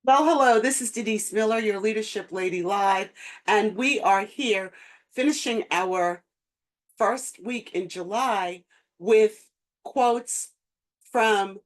Well, hello, this is Denise Miller, your Leadership Lady Live, and we are here finishing our first week in July with quotes from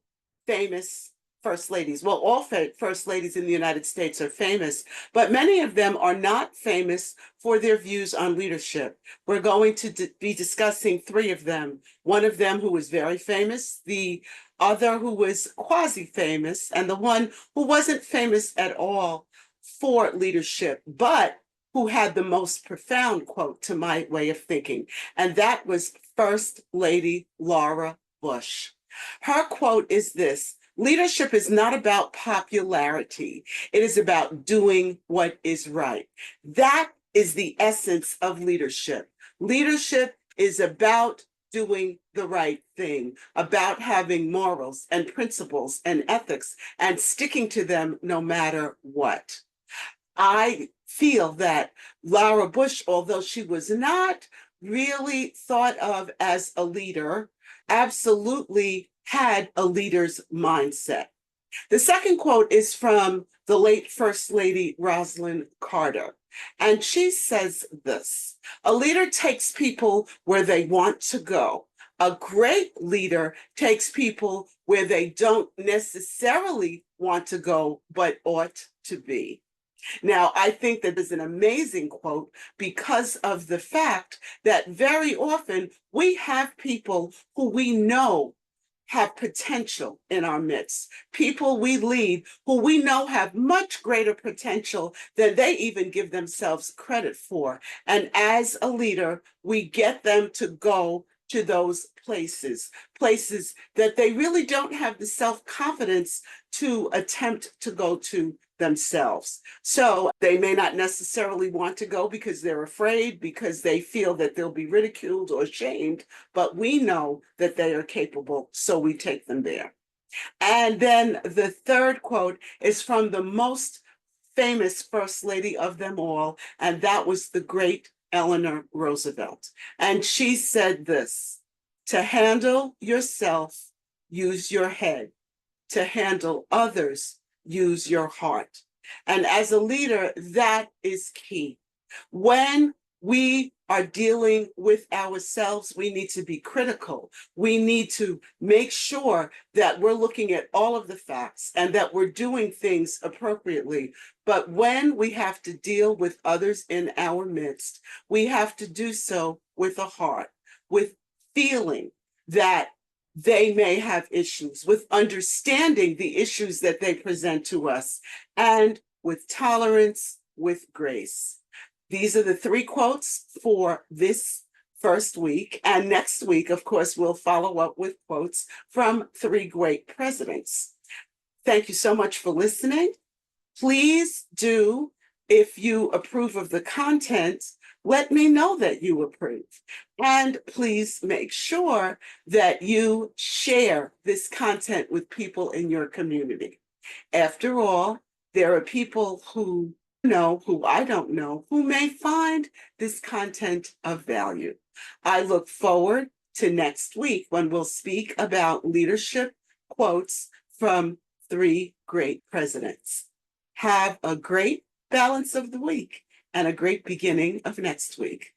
famous first ladies. Well, all first ladies in the United States are famous, but many of them are not famous for their views on leadership. We're going to be discussing three of them. One of them who was very famous, the other who was quasi-famous, and the one who wasn't famous at all for leadership, but who had the most profound quote to my way of thinking, and that was First Lady Laura Bush. Her quote is this: leadership is not about popularity, it is about doing what is right. That is the essence of leadership. Leadership is about doing the right thing, about having morals and principles and ethics and sticking to them no matter what. I feel that Laura Bush, although she was not really thought of as a leader, absolutely had a leader's mindset. The second quote is from the late First Lady Rosalind Carter. And she says this: a leader takes people where they want to go. A great leader takes people where they don't necessarily want to go, but ought to be. Now, I think that is an amazing quote because of the fact that very often we have people who we know have potential in our midst, people we lead who we know have much greater potential than they even give themselves credit for. And as a leader, we get them to go to those places that they really don't have the self-confidence to attempt to go to themselves. So they may not necessarily want to go because they're afraid, because they feel that they'll be ridiculed or shamed, but we know that they are capable, so we take them there. And then the third quote is from the most famous first lady of them all, and that was the great Eleanor Roosevelt. And she said this: to handle yourself, use your head. To handle others, use your heart. And as a leader, that is key. When we are dealing with ourselves, we need to be critical. We need to make sure that we're looking at all of the facts and that we're doing things appropriately. But when we have to deal with others in our midst, we have to do so with a heart, with feeling that they may have issues, with understanding the issues that they present to us, and with tolerance, with grace. These are the three quotes for this first week. And next week, of course, we'll follow up with quotes from three great presidents. Thank you so much for listening. Please do, if you approve of the content, let me know that you approve. And please make sure that you share this content with people in your community. After all, there are people who know, who I don't know, who may find this content of value. I look forward to next week when we'll speak about leadership quotes from three great presidents. Have a great balance of the week and a great beginning of next week.